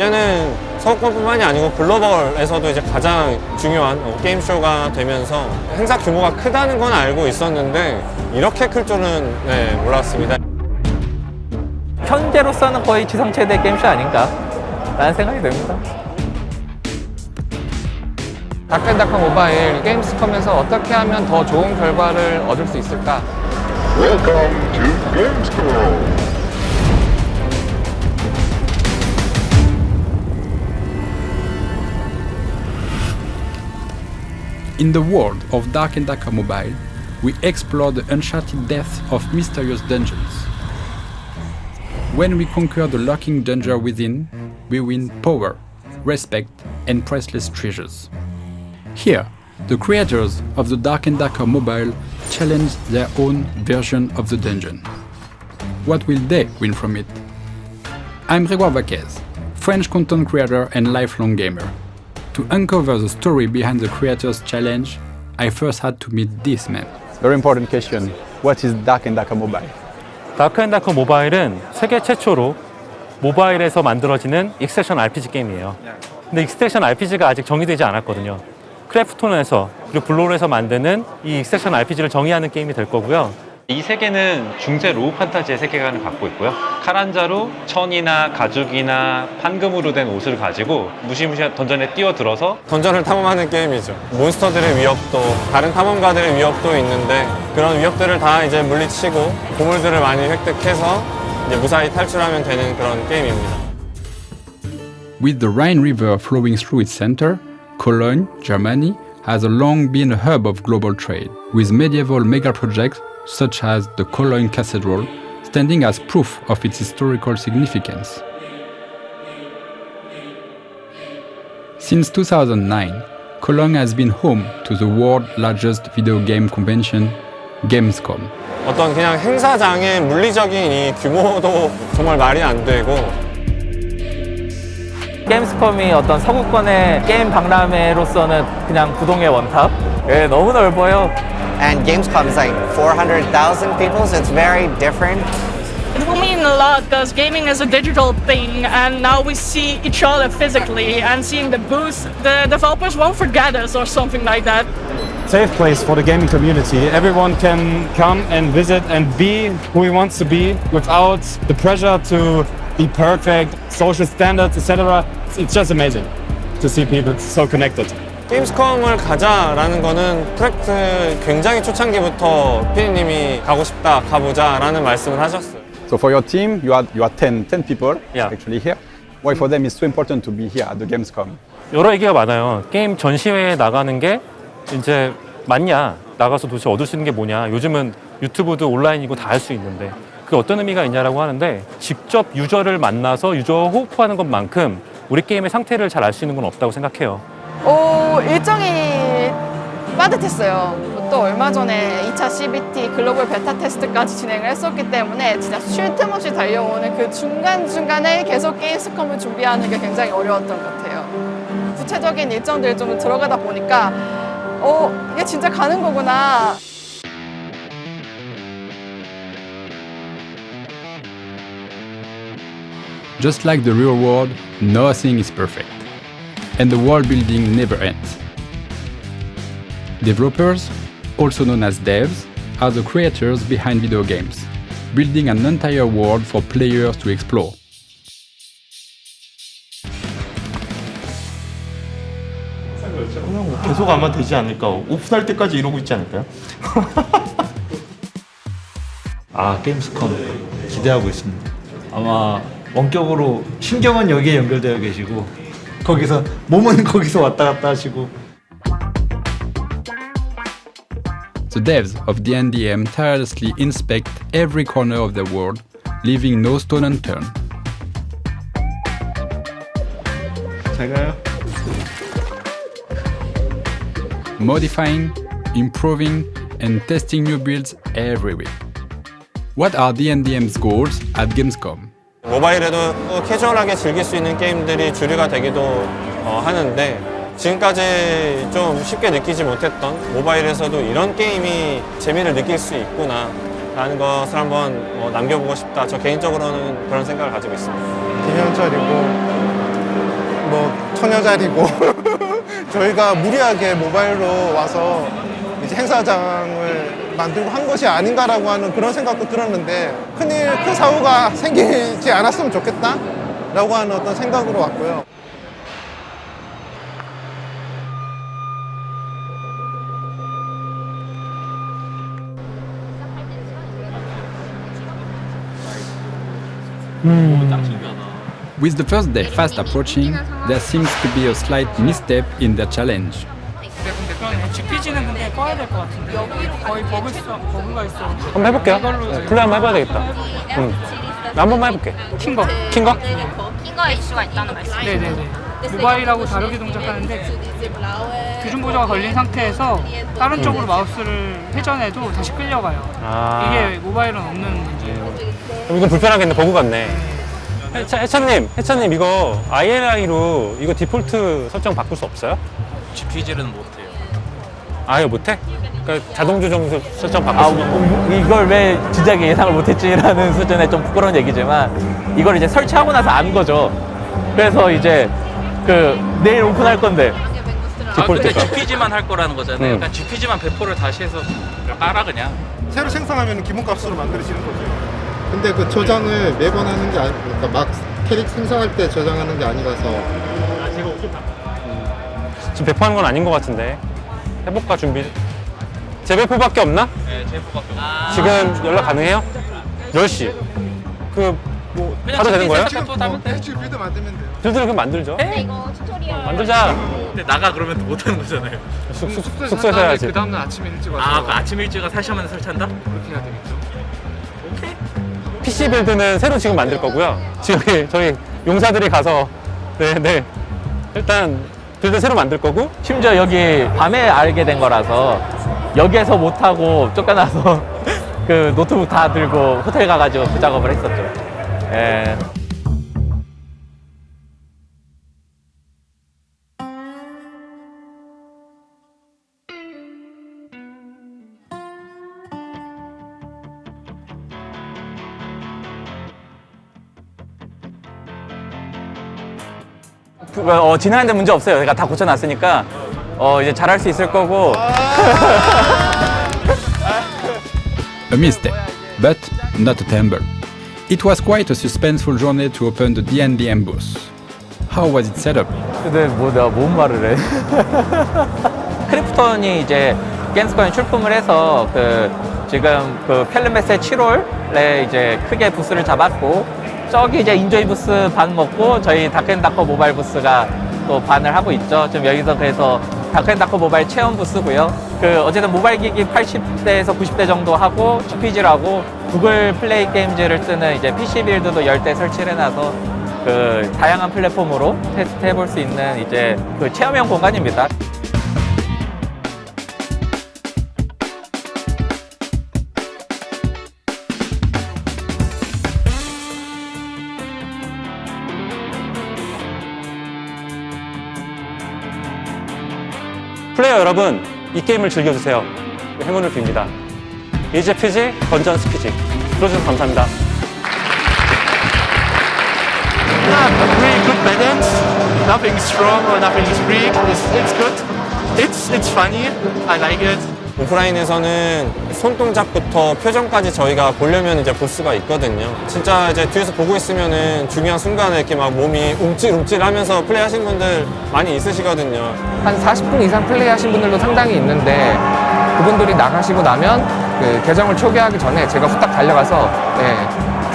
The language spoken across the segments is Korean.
이제는 서구권뿐만이 아니고 글로벌에서도 이제 가장 중요한 게임쇼가 되면서 행사 규모가 크다는 건 알고 있었는데 이렇게 클 줄은 몰랐습니다. 현재로서는 거의 지상 최대 게임쇼 아닌가 라는 생각이 듭니다. 다크앤다크 모바일 게임스컴에서 어떻게 하면 더 좋은 결과를 얻을 수 있을까? Welcome to Gamescom! In the world of Dark and Darker Mobile, we explore the uncharted depths of mysterious dungeons. When we conquer the lurking danger within, we win power, respect, and priceless treasures. Here, the creators of the Dark and Darker Mobile challenge their own version of the dungeon. What will they win from it? I'm Grégoire Vaquez, French content creator and lifelong gamer. To uncover the story behind the creators' challenge, I first had to meet this man. Very important question. What is Dark and Darker Mobile? 다크앤다크 모바일은 세계 최초로 모바일에서 만들어지는 익스트랙션 RPG 게임이에요. 근데 익스트랙션 RPG가 아직 정의되지 않았거든요. 크래프톤에서 그리고 블로그에서 만드는 이 익스트랙션 RPG를 정의하는 게임이 될 거고요. 이 세계는 중세 로우 판타지의 세계관을 갖고 있고요. 카란자로 천이나 가죽이나 판금으로 된 옷을 가지고 무시무시한 던전에 뛰어들어서 던전을 탐험하는 게임이죠. 몬스터들의 위협도 다른 탐험가들의 위협도 있는데 그런 위협들을 다 이제 물리치고 보물들을 많이 획득해서 이제 무사히 탈출하면 되는 그런 게임입니다. With the Rhine River flowing through its center, Cologne, Germany, has long been a hub of global trade, with medieval mega-projects such as the Cologne Cathedral standing as proof of its historical significance. Since 2009, Cologne has been home to the world's largest video game convention, Gamescom. 어떤 그냥 행사장의 물리적인 이 규모도 정말 말이 안 되고 게임스컴이 어떤 서구권의 게임 박람회로서는 그냥 부동의 원탑? 너무 넓어요. And Gamescom is like 400,000 people, so it's very different. It will mean a lot because gaming is a digital thing, and now we see each other physically and seeing the booths. The developers won't forget us or something like that. Safe place for the gaming community. Everyone can come and visit and be who he wants to be without the pressure to be perfect, social standards, etc. It's just amazing to see people so connected. 게임스컴을 가자라는 거는 프로젝트 굉장히 초창기부터 피디님이 가고 싶다, 가보자라는 말씀을 하셨어요. So for your team, you are 10 people Yeah. actually here. Why for them it's so important to be here at the Gamescom? 여러 얘기가 많아요. 게임 전시회에 나가는 게 이제 맞냐? 나가서 도대체 얻을 수 있는 게 뭐냐? 요즘은 유튜브도 온라인이고 다 할 수 있는데 그게 어떤 의미가 있냐라고 하는데 직접 유저를 만나서 유저와 호흡하는 것만큼 우리 게임의 상태를 잘 알 수 있는 건 없다고 생각해요. 일정이 빠듯했어요. 또 얼마 전에 2차 CBT 글로벌 베타 테스트까지 진행을 했었기 때문에 진짜 쉴 틈 없이 달려오는 그 중간중간에 계속 게임스컴을 준비하는 게 굉장히 어려웠던 것 같아요. 구체적인 일정들이 좀 들어가다 보니까 이게 진짜 가는 거구나. Just like the real world, nothing is perfect. And the world building never ends. Developers, also known as devs, are the creators behind video games, building an entire world for players to explore. 그냥 계속 아마 되지 않을까. 오픈할 때까지 이러고 있지 않을까요? 게임스컴 기대하고 있습니다. 아마 원격으로 신경은 여기에 연결되어 계시고 거기서 몸은 거기서 왔다 갔다 하시고. The devs of D&DM tirelessly inspect every corner of their world, leaving no stone unturned. 잘 가요. Modifying, improving, and testing new builds every week. What are D&DM's goals at Gamescom? 모바일에도 캐주얼하게 즐길 수 있는 게임들이 주류가 되기도 하는데 지금까지 좀 쉽게 느끼지 못했던 모바일에서도 이런 게임이 재미를 느낄 수 있구나 라는 것을 한번 남겨보고 싶다. 저 개인적으로는 그런 생각을 가지고 있습니다. 기념자리고 뭐 처녀자리고 저희가 무리하게 모바일로 와서 이제 행사장을 만들고 한 것이 아닌가라고 하는 그런 생각도 들었는데 큰 사고가 생기지 않았으면 좋겠다라고 하는 어떤 생각으로 왔고요. With the first day fast approaching, there seems to be a slight misstep in their challenge. GPG는 근데 꺼야 될 것 같은데 거의 버그가 있어. 한번 해볼게요. 플레이 한번 해봐야 되겠다. 한 번만 해볼게. 킹거. 킹거? 킹거의 이슈가 있다는 말씀. 네네네. 모바일하고 다르게 동작하는데 교준 보조가 걸린 상태에서 다른 쪽으로 마우스를 회전해도 다시 끌려가요. 이게 모바일은 없는 문제예요. 이건 불편하겠네. 버그 같네. 해찬님 이거 INI로 이거 디폴트 설정 바꿀 수 없어요? GPG는 못해요. 아예 못해? 그러니까 자동 조정 설정 바꿀 수 없어. 이걸 왜 진작에 예상을 못했지라는 수준의 좀 부끄러운 얘기지만 이걸 이제 설치하고 나서 안 거죠. 그래서 이제 내일 오픈할 건데 근데 GPG만 할 거라는 거잖아요. 그러니까 GPG만 배포를 다시 해서 깔아 그냥. 새로 생성하면 기본값으로 만들어지는 거죠. 근데 그 저장을 매번 하는 게 그러니까 막 캐릭 생성할 때 저장하는 게 아니라서 지금 배포하는 건 아닌 것 같은데 해볼까 준비? 재배포밖에 없나? 네, 재배포밖에 없어요. 지금 연락 가능해요? 10시 뭐 하도 되는 거예요? 대출 빌드 만들면 돼요. 빌드를 그럼 만들죠. 이거 튜토리얼 만들자. 근데 나가 그러면 또 못하는 거잖아요. 숙소에서 해야지. 그 다음날 아침 일찍 와서 아, 그 아침 일찍 와서 3시 만에 설치한다? 그렇게 해야 되겠죠. 오케이. PC 빌드는 새로 지금 만들 거고요. 지금 저희 용사들이 가서 네 일단 빌드 새로 만들 거고 심지어 여기 밤에 알게 된 거라서 여기에서 못하고 쫓겨나서 그 노트북 다 들고 호텔 가가지고 그 작업을 했었죠. 예. 지나는데 문제 없어요. 제가 다 고쳐놨으니까 이제 잘할 수 있을 거고. A misstep, but not a tumble. It was quite a suspenseful journey to open the D&D booth. How was it set up? 근데 내가 뭔 말을 해? 크리프톤이 이제 게임스컴에 출품을 해서 지금 펠르메세 7월에 이제 크게 부스를 잡았고 저기 이제 인조이 부스 반 먹고 저희 다크앤다커 모바일 부스가 또 반을 하고 있죠. 지금 여기서 그래서 다크앤다커 모바일 체험 부스고요. 어쨌든 모바일 기기 80대에서 90대 정도 하고 GPG를 하고 구글 플레이 게임즈를 쓰는 이제 PC 빌드도 10대 설치를 해놔서 다양한 플랫폼으로 테스트 해볼 수 있는 이제 체험형 공간입니다. 플레이어 여러분, 이 게임을 즐겨주세요. 행운을 빕니다. 이제 피지, 건전스 피지. 들어주셔서 감사합니다. Really good balance. Nothing is strong or nothing is weak. It's good. It's funny. I like it. 오프라인에서는 손동작부터 표정까지 저희가 보려면 이제 볼 수가 있거든요. 진짜 이제 뒤에서 보고 있으면은 중요한 순간에 이렇게 막 몸이 움찔움찔 하면서 플레이 하신 분들 많이 있으시거든요. 한 40분 이상 플레이 하신 분들도 상당히 있는데 그분들이 나가시고 나면 계정을 초기화하기 전에 제가 후딱 달려가서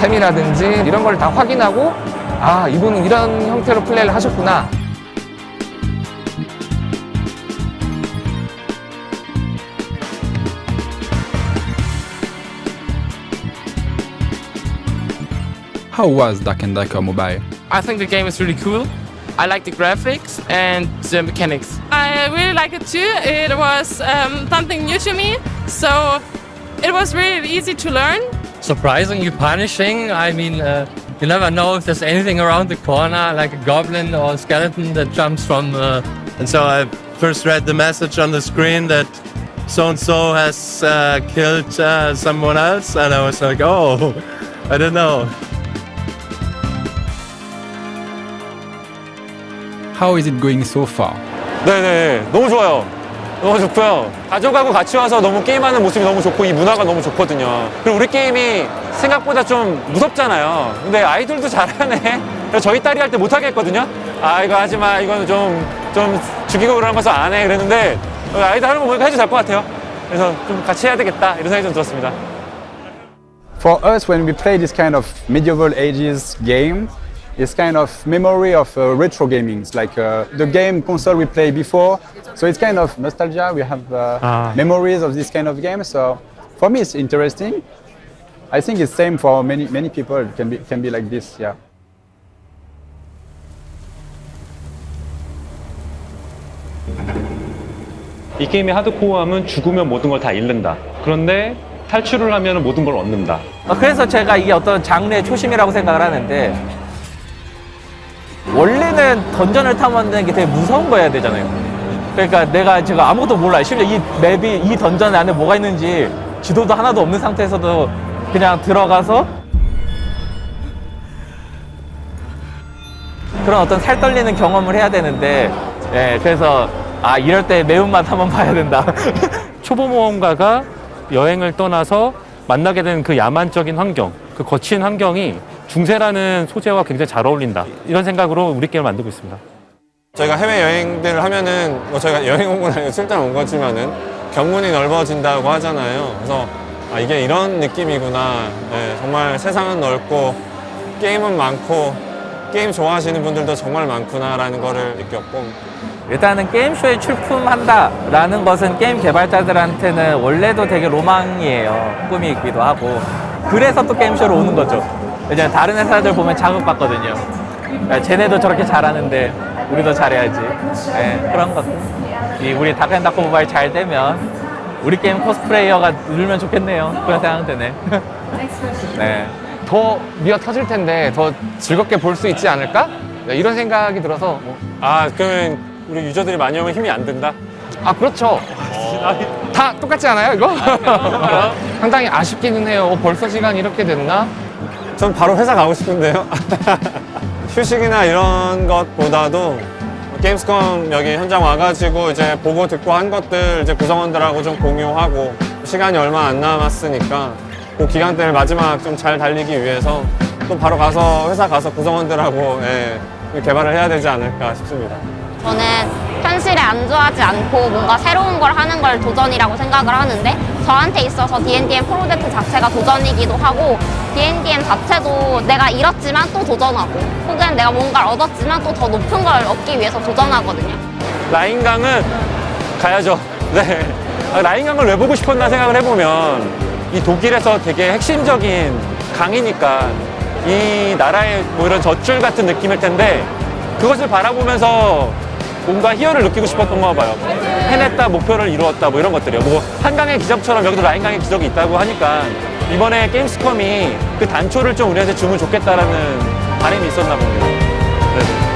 템이라든지 이런 걸 다 확인하고 아, 이분은 이런 형태로 플레이를 하셨구나. How was Dark&Darker Mobile? I think the game is really cool. I like the graphics and the mechanics. I really like it too. It was something new to me, so it was really easy to learn. Surprisingly punishing. I mean, you never know if there's anything around the corner, like a goblin or a skeleton that jumps from. And so I first read the message on the screen that so-and-so has killed someone else, and I was like, oh, I don't know. How is it going so far? 네네, 너무 좋아요. 너무 좋고요. 가족하고 같이 와서 너무 게임하는 모습이 너무 좋고 이 문화가 너무 좋거든요. 그리고 우리 게임이 생각보다 좀 무섭잖아요. 근데 아이들도 잘하네. 그래서 저희 딸이 할 때 못하게 했거든요. 아, 이거 하지 마. 이거는 좀 죽이고 그러는 것도 안 해. 그랬는데 아이들 하는 거 보니까 해도 될 것 같아요. 그래서 좀 같이 해야 되겠다. 이런 생각이 좀 들었습니다. For us, when we play this kind of medieval ages game, it's kind of memory of retro gaming, like the game console we played before. So it's kind of nostalgia. We have memories of this kind of game. So for me, it's interesting. I think it's same for many people. It can be like this. Yeah. 이 게임의 하드코어함은 죽으면 모든 걸 다 잃는다. 그런데 탈출을 하면 모든 걸 얻는다. 그래서 제가 이게 어떤 장르의 초심이라고 생각을 하는데 원래는 던전을 탐험하는 게 되게 무서운 거여야 되잖아요. 그러니까 내가 지금 아무것도 몰라요. 심지어 이 맵이 이 던전 안에 뭐가 있는지 지도도 하나도 없는 상태에서도 그냥 들어가서 그런 어떤 살 떨리는 경험을 해야 되는데 그래서 이럴 때 매운맛 한번 봐야 된다. 초보 모험가가 여행을 떠나서 만나게 되는 그 야만적인 환경, 그 거친 환경이 중세라는 소재와 굉장히 잘 어울린다. 이런 생각으로 우리 게임을 만들고 있습니다. 저희가 해외여행들을 하면은 뭐 저희가 여행 온 건 아니고 출장 온 거지만은 견문이 넓어진다고 하잖아요. 그래서 이게 이런 느낌이구나. 네, 정말 세상은 넓고 게임은 많고 게임 좋아하시는 분들도 정말 많구나라는 거를 느꼈고 일단은 게임쇼에 출품한다라는 것은 게임 개발자들한테는 원래도 되게 로망이에요. 꿈이기도 하고 그래서 또 게임쇼로 오는 거죠. 왜냐면 다른 회사들 보면 자극받거든요. 쟤네도 저렇게 잘하는데 우리도 잘해야지. 그런 것들. 우리 다크앤다크 모바일 잘 되면 우리 게임 코스프레이어가 늘면 좋겠네요. 그런 생각 드네. 네. 더 미어 터질 텐데 더 즐겁게 볼 수 있지 않을까? 이런 생각이 들어서. 그러면 우리 유저들이 많이 오면 힘이 안 든다? 그렇죠. 다 똑같지 않아요, 이거? 상당히 아쉽기는 해요. 벌써 시간이 이렇게 됐나? 전 바로 회사 가고 싶은데요. 휴식이나 이런 것보다도 게임스컴 여기 현장 와가지고 이제 보고 듣고 한 것들 이제 구성원들하고 좀 공유하고 시간이 얼마 안 남았으니까 그 기간 때를 마지막 좀 잘 달리기 위해서 또 바로 가서 회사 가서 구성원들하고 개발을 해야 되지 않을까 싶습니다. 저는 현실에 안주하지 않고 뭔가 새로운 걸 하는 걸 도전이라고 생각을 하는데 저한테 있어서 D&DM 프로젝트 자체가 도전이기도 하고 D&DM 자체도 내가 잃었지만 또 도전하고 혹은 내가 뭔가를 얻었지만 또 더 높은 걸 얻기 위해서 도전하거든요. 라인강은 가야죠. 네. 라인강을 왜 보고 싶었나 생각을 해보면 이 독일에서 되게 핵심적인 강이니까 이 나라의 뭐 이런 젖줄 같은 느낌일 텐데 그것을 바라보면서 뭔가 희열을 느끼고 싶었던 거 봐요. 해냈다, 목표를 이루었다, 뭐 이런 것들이요. 뭐 한강의 기적처럼 여기도 라인강의 기적이 있다고 하니까 이번에 게임스컴이 그 단초를 좀 우리한테 주면 좋겠다라는 바람이 있었나 봅니다. 네.